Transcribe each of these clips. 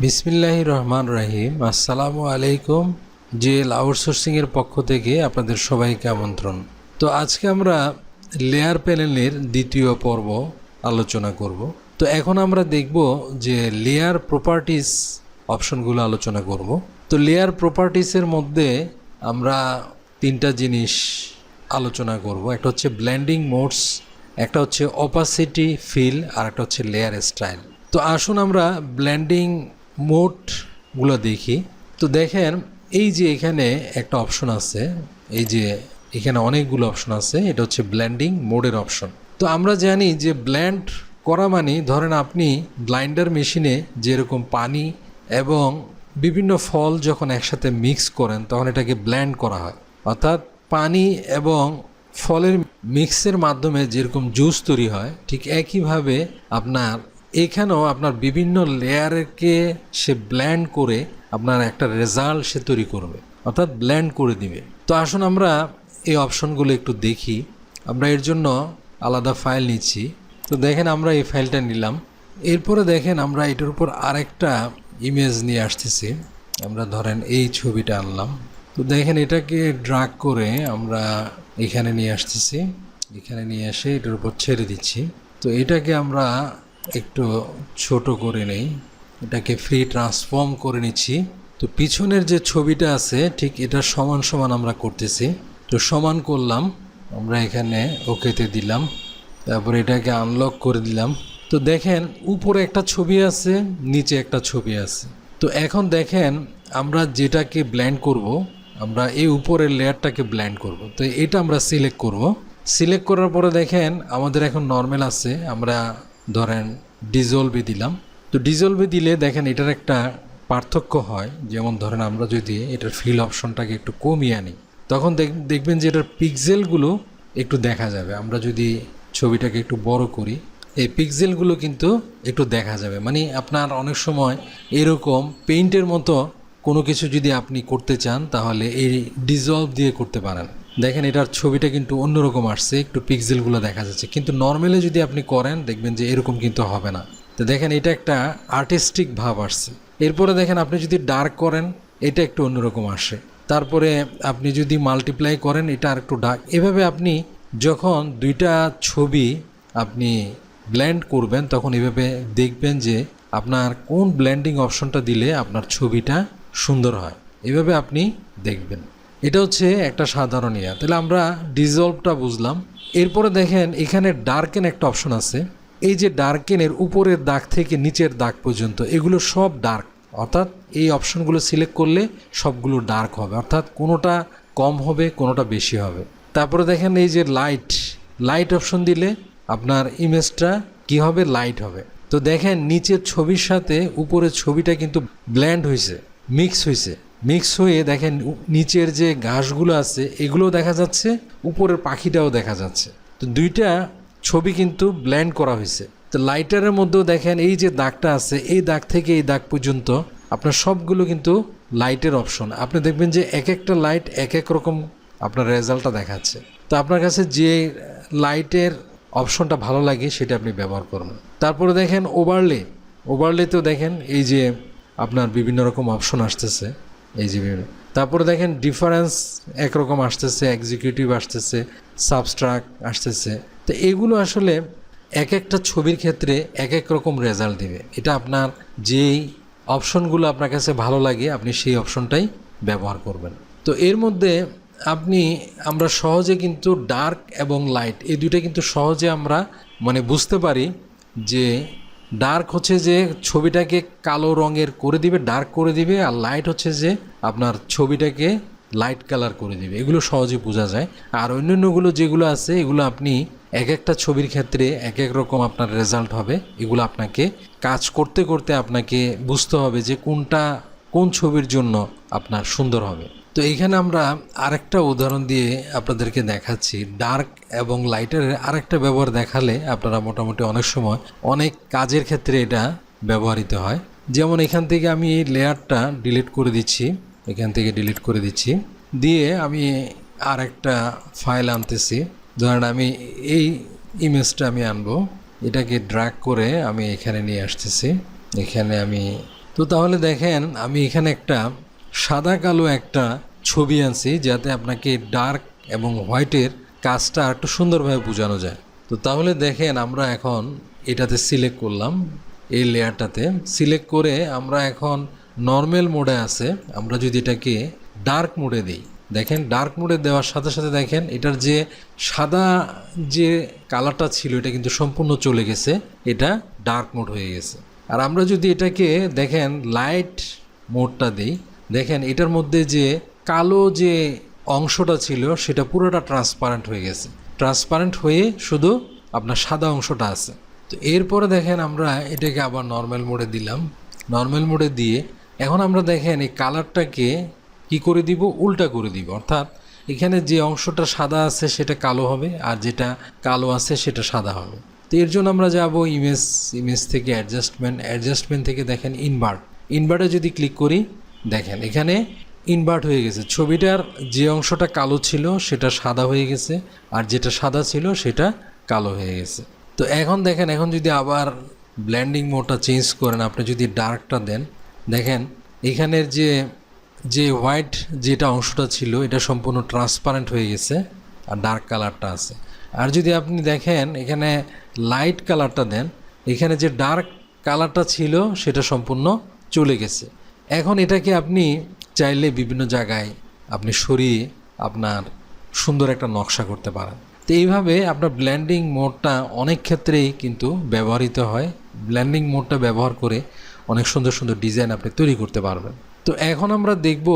বিসমিল্লাহির রহমান রহিম। আসসালামু আলাইকুম। জেল আউটসোর্সিংয়ের পক্ষ থেকে আপনাদের সবাইকে আমন্ত্রণ। তো আজকে আমরা লেয়ার প্যানেলের দ্বিতীয় পর্ব আলোচনা করব। তো এখন আমরা দেখব যে লেয়ার প্রপার্টিস অপশনগুলো আলোচনা করব। তো লেয়ার প্রপার্টিসের মধ্যে আমরা তিনটা জিনিস আলোচনা করব। একটা হচ্ছে ব্লেন্ডিং মোডস, একটা হচ্ছে অপাসিটি ফিল, আর একটা হচ্ছে লেয়ার স্টাইল। তো আসুন আমরা ব্লেন্ডিং মোডগুলো দেখি। তো দেখেন এই যে এখানে একটা অপশন আছে, এই যে এখানে অনেকগুলো অপশন আছে, এটা হচ্ছে ব্লেন্ডিং মোডের অপশন। তো আমরা জানি যে ব্লেন্ড করা মানে ধরেন আপনি ব্লাইন্ডার মেশিনে যেরকম পানি এবং বিভিন্ন ফল যখন একসাথে মিক্স করেন তখন এটাকে ব্লেন্ড করা হয়, অর্থাৎ পানি এবং ফলের মিক্সের মাধ্যমে যেরকম জুস তৈরি হয় ঠিক একইভাবে আপনার এখানেও আপনার বিভিন্ন লেয়ারকে সে ব্লেন্ড করে আপনার একটা রেজাল্ট সে তৈরি করবে, অর্থাৎ ব্লেন্ড করে দিবে। তো আসুন আমরা এই অপশনগুলো একটু দেখি। আমরা এর জন্য আলাদা ফাইল নিচ্ছি। তো দেখেন আমরা এই ফাইলটা নিলাম। এরপরে দেখেন আমরা এটার উপর আরেকটা ইমেজ নিয়ে আসতেছি। আমরা ধরেন এই ছবিটা আনলাম। তো দেখেন এটাকে ড্র্যাগ করে আমরা এখানে নিয়ে আসতেছি। এখানে নিয়ে এসে এটার উপর ছেড়ে দিচ্ছি। তো এটাকে আমরা একটু ছোট করে নেই, এটাকে ফ্রি ট্রান্সফর্ম করে নিচ্ছি। তো পিছনের যে ছবিটা আছে ঠিক এটা সমান সমান আমরা করতেছি। তো সমান করলাম, আমরা এখানে ওকেতে দিলাম, তারপরে এটাকে আনলক করে দিলাম। তো দেখেন উপরে একটা ছবি আছে, নিচে একটা ছবি আছে। তো এখন দেখেন আমরা যেটাকে ব্লেন্ড করব, আমরা এই উপরের লেয়ারটাকে ব্লেন্ড করব। তো এটা আমরা সিলেক্ট করব। সিলেক্ট করার পরে দেখেন আমাদের এখন নর্মাল আছে, আমরা ধরেন ডিজলভে দিলাম। তো ডিজলভে দিলে দেখেন এটার একটা পার্থক্য হয়। যেমন ধরেন আমরা যদি এটার ফিল অপশনটাকে একটু কমিয়ে আনি তখন দেখবেন যে এটার পিক্সেলগুলো একটু দেখা যাবে। আমরা যদি ছবিটাকে একটু বড় করি এই পিক্সেলগুলো কিন্তু একটু দেখা যাবে। মানে আপনার অনেক সময় এরকম পেইন্টের মতো কোনো কিছু যদি আপনি করতে চান তাহলে এই ডিজলভ দিয়ে করতে পারেন। দেখেন এটার ছবিটা কিন্তু অন্যরকম আসছে, একটু পিক্সেলগুলো দেখা যাচ্ছে, কিন্তু নর্মালি যদি আপনি করেন দেখবেন যে এরকম কিন্তু হবে না। তো দেখেন এটা একটা আর্টিস্টিক ভাব আসছে। এরপরে দেখেন আপনি যদি ডার্ক করেন এটা একটু অন্যরকম আসে। তারপরে আপনি যদি মাল্টিপ্লাই করেন এটা আর একটু ডার্ক। এভাবে আপনি যখন দুইটা ছবি আপনি ব্লেন্ড করবেন তখন এভাবে দেখবেন যে আপনার কোন ব্লেন্ডিং অপশনটা দিলে আপনার ছবিটা সুন্দর হয়, এভাবে আপনি দেখবেন। এটা হচ্ছে একটা সাধারণ ইয়া। তাহলে আমরা ডিজলভটা বুঝলাম। এরপরে দেখেন এখানে ডার্কেন একটা অপশন আছে। এই যে ডার্কেনের উপরের দাগ থেকে নিচের দাগ পর্যন্ত এগুলো সব ডার্ক, অর্থাৎ এই অপশনগুলো সিলেক্ট করলে সবগুলো ডার্ক হবে, অর্থাৎ কোনোটা কম হবে কোনোটা বেশি হবে। তারপরে দেখেন এই যে লাইট অপশন দিলে আপনার ইমেজটা কি হবে, লাইট হবে। তো দেখেন নিচের ছবির সাথে উপরের ছবিটা কিন্তু ব্লেন্ড হয়েছে, মিক্স হয়ে দেখেন নিচের যে ঘাসগুলো আছে এগুলোও দেখা যাচ্ছে, উপরের পাখিটাও দেখা যাচ্ছে। তো দুইটা ছবি কিন্তু ব্লেন্ড করা হয়েছে। তো লাইটারের মধ্যেও দেখেন এই যে দাগটা আছে এই দাগ থেকে এই দাগ পর্যন্ত আপনার সবগুলো কিন্তু লাইটের অপশন। আপনি দেখবেন যে এক একটা লাইট এক এক রকম আপনার রেজাল্টটা দেখাচ্ছে। তো আপনার কাছে যে লাইটের অপশনটা ভালো লাগে সেটা আপনি ব্যবহার করবেন। তারপরে দেখেন ওভারলেতেও দেখেন এই যে আপনার বিভিন্ন রকম অপশন আসতেছে, এই যে বিভিন্ন। তারপরে দেখেন ডিফারেন্স একরকম আসতেছে, এক্সিকিউটিভ আসতেছে, সাবস্ট্রাক্ট আসতেছে। তো এগুলো আসলে এক একটা ছবির ক্ষেত্রে এক এক রকম রেজাল্ট দিবে। এটা আপনার যেই অপশনগুলো আপনার কাছে ভালো লাগে আপনি সেই অপশনটাই ব্যবহার করবেন। তো এর মধ্যে আমরা সহজে কিন্তু ডার্ক এবং লাইট এই দুইটা কিন্তু সহজে আমরা বুঝতে পারি যে ডার্ক হচ্ছে যে ছবিটাকে কালো রঙের করে দিবে, ডার্ক করে দিবে, আর লাইট হচ্ছে যে আপনার ছবিটাকে লাইট কালার করে দিবে। এগুলো সহজে বোঝা যায়। আর অন্যান্যগুলো যেগুলো আছে এগুলো আপনি এক একটা ছবির ক্ষেত্রে এক এক রকম আপনার রেজাল্ট হবে। এগুলো আপনাকে কাজ করতে করতে আপনাকে বুঝতে হবে যে কোন ছবির জন্য আপনার সুন্দর হবে। তো এইখানে আমরা আরেকটা উদাহরণ দিয়ে আপনাদেরকে দেখাচ্ছি। ডার্ক এবং লাইটের আরেকটা ব্যবহার দেখালে আপনারা মোটামুটি অনেক সময় অনেক কাজের ক্ষেত্রে এটা ব্যবহৃত হয়। যেমন এখান থেকে আমি এই লেয়ারটা ডিলিট করে দিচ্ছি, এখান থেকে ডিলিট করে দিচ্ছি, দিয়ে আমি আরেকটা ফাইল আনতেছি। ধরেন আমি এই ইমেজটা আমি আনবো, এটাকে ড্র্যাগ করে আমি এখানে নিয়ে আসতেছি। এখানে আমি তো তাহলে দেখেন আমি এখানে একটা সাদা কালো একটা ছবি আনছি যাতে আপনাকে ডার্ক এবং হোয়াইটের কাজটা একটু সুন্দরভাবে বোঝানো যায়। তো তাহলে দেখেন আমরা এখন এটাতে সিলেক্ট করলাম, এই লেয়ারটাতে সিলেক্ট করে আমরা এখন নর্মাল মোডে আছে। আমরা যদি এটাকে ডার্ক মোডে দিই, দেখেন ডার্ক মোডে দেওয়ার সাথে সাথে দেখেন এটার যে সাদা যে কালারটা ছিল এটা কিন্তু সম্পূর্ণ চলে গেছে, এটা ডার্ক মোড হয়ে গেছে। আর আমরা যদি এটাকে দেখেন লাইট মোডটা দিই, দেখেন এটার মধ্যে যে কালো যে অংশটা ছিল সেটা পুরোটা ট্রান্সপারেন্ট হয়ে গেছে, ট্রান্সপারেন্ট হয়ে শুধু আপনার সাদা অংশটা আছে। তো এরপরে দেখেন আমরা এটাকে আবার নর্মাল মোডে দিলাম, নর্মাল মোডে দিয়ে এখন আমরা দেখেন এই কালারটাকে কি করে দিব, উল্টা করে দিব, অর্থাৎ এখানে যে অংশটা সাদা আছে সেটা কালো হবে আর যেটা কালো আছে সেটা সাদা হবে। তো এর জন্য আমরা যাব ইমেজ থেকে অ্যাডজাস্টমেন্ট থেকে দেখেন ইনভার্টে যদি ক্লিক করি দেখেন এখানে ইনভার্ট হয়ে গেছে, ছবিটার যে অংশটা কালো ছিল সেটা সাদা হয়ে গেছে আর যেটা সাদা ছিল সেটা কালো হয়ে গেছে। তো এখন দেখেন এখন যদি আবার ব্লেন্ডিং মোডটা চেঞ্জ করেন, আপনি যদি ডার্কটা দেন, দেখেন এখানের যে হোয়াইট যেটা অংশটা ছিল এটা সম্পূর্ণ ট্রান্সপারেন্ট হয়ে গেছে আর ডার্ক কালারটা আছে। আর যদি আপনি দেখেন এখানে লাইট কালারটা দেন, এখানে যে ডার্ক কালারটা ছিল সেটা সম্পূর্ণ চলে গেছে। এখন এটাকে আপনি চাইলে বিভিন্ন জায়গায় আপনি সরিয়ে আপনার সুন্দর একটা নকশা করতে পারেন। তো এইভাবে আপনার ব্লেন্ডিং মোডটা অনেক ক্ষেত্রেই কিন্তু ব্যবহৃত হয়। ব্লেন্ডিং মোডটা ব্যবহার করে অনেক সুন্দর সুন্দর ডিজাইন আপনি তৈরি করতে পারবেন। তো এখন আমরা দেখব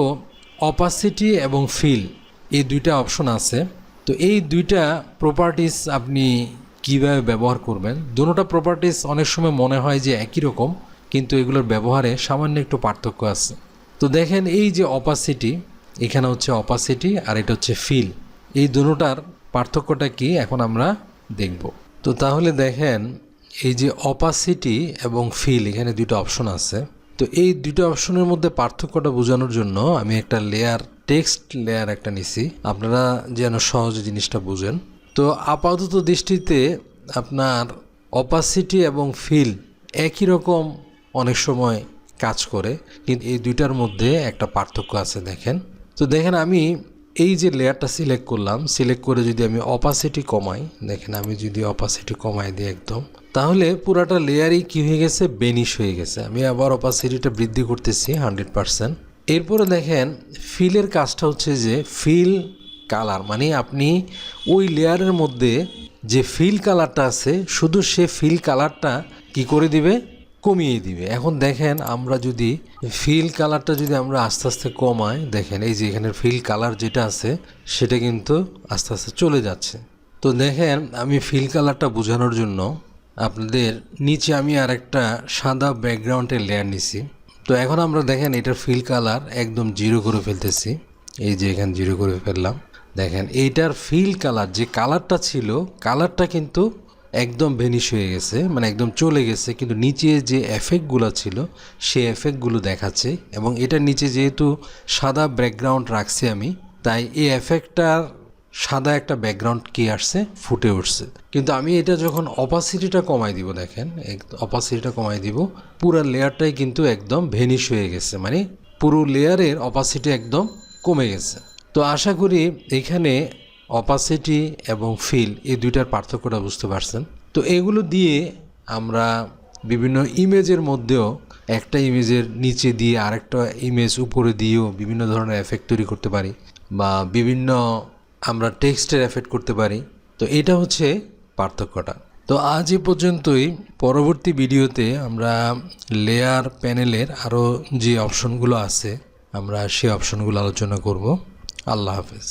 অপাসিটি এবং ফিল, এই দুইটা অপশন আছে। তো এই দুইটা প্রপার্টিস আপনি কিভাবে ব্যবহার করবেন, দুটোটা প্রপার্টিস অনেক সময় মনে হয় যে একই রকম, কিন্তু এগুলোর ব্যবহারে সামান্য একটু পার্থক্য আছে। তো দেখেন এই যে অপাসিটি, এখানে হচ্ছে অপাসিটি আর এটা হচ্ছে ফিল, এই দুটোটার পার্থক্যটা কি এখন আমরা দেখব। তো তাহলে দেখেন এই যে অপাসিটি এবং ফিল, এখানে দুটো অপশন আছে। তো এই দুটো অপশনের মধ্যে পার্থক্যটা বোঝানোর জন্য আমি একটা লেয়ার, টেক্সট লেয়ার একটা নিছি, আপনারা যেন সহজে জিনিসটা বুঝেন। তো আপাতত দৃষ্টিতে আপনার অপাসিটি এবং ফিল একই রকম অনেক সময় কাজ করে, কিন্তু এই দুইটার মধ্যে একটা পার্থক্য আছে দেখেন। তো দেখেন আমি এই যে লেয়ারটা সিলেক্ট করলাম, সিলেক্ট করে যদি আমি অপাসিটি কমাই, দেখেন আমি যদি অপাসিটি কমাই দিই একদম, তাহলে পুরাটা লেয়ারই কী হয়ে গেছে, বেনিশ হয়ে গেছে। আমি আবার অপাসিটিটা বৃদ্ধি করতেছি 100%। এরপরে দেখেন ফিলের কাজটা হচ্ছে যে ফিল কালার, মানে আপনি ওই লেয়ারের মধ্যে যে ফিল কালারটা আছে শুধু সে ফিল কালারটা কি করে দিবে, কমিয়ে দিবে। এখন দেখেন আমরা যদি ফিল কালারটা যদি আমরা আস্তে আস্তে কমাই, দেখেন এই যে এখানে ফিল কালার যেটা আছে সেটা কিন্তু আস্তে আস্তে চলে যাচ্ছে। তো দেখেন আমি ফিল কালারটা বোঝানোর জন্য আপনাদের নিচে আমি আরেকটা সাদা ব্যাকগ্রাউন্ডের লেয়ার নিছি। তো এখন আমরা দেখেন এটার ফিল কালার একদম 0 করে ফেলতেছি, এই যে এখানে 0 করে ফেললাম। দেখেন এইটার ফিল কালার যে কালারটা ছিল, কালারটা কিন্তু একদম ভ্যানিশ হয়ে গেছে, মানে একদম চলে গেছে, কিন্তু নিচে যে এফেক্টগুলো ছিল সেই এফেক্টগুলো দেখাচ্ছে। এবং এটার নিচে যেহেতু সাদা ব্যাকগ্রাউন্ড রাখছি আমি, তাই এই এফেক্টটার সাদা একটা ব্যাকগ্রাউন্ড কি আসছে, ফুটে উঠছে। কিন্তু আমি এটা যখন অপাসিটিটা কমাই দিব, দেখেন অপাসিটিটা কমাই দিব, পুরো লেয়ারটাই কিন্তু একদম ভ্যানিশ হয়ে গেছে, মানে পুরো লেয়ারের অপাসিটি একদম কমে গেছে। তো আশা করি এখানে অপাসিটি এবং ফিল এই দুইটার পার্থক্যটা বুঝতে পারছেন। তো এগুলো দিয়ে আমরা বিভিন্ন ইমেজের মধ্যেও একটা ইমেজের নিচে দিয়ে আরেকটা ইমেজ উপরে দিয়েও বিভিন্ন ধরনের এফেক্ট তৈরি করতে পারি, বা বিভিন্ন আমরা টেক্সটের এফেক্ট করতে পারি। তো এটা হচ্ছে পার্থক্যটা। তো আজ এ পর্যন্তই। পরবর্তী ভিডিওতে আমরা লেয়ার প্যানেলের আরও যে অপশনগুলো আছে আমরা সেই অপশনগুলো আলোচনা করব। আল্লাহ হাফেজ।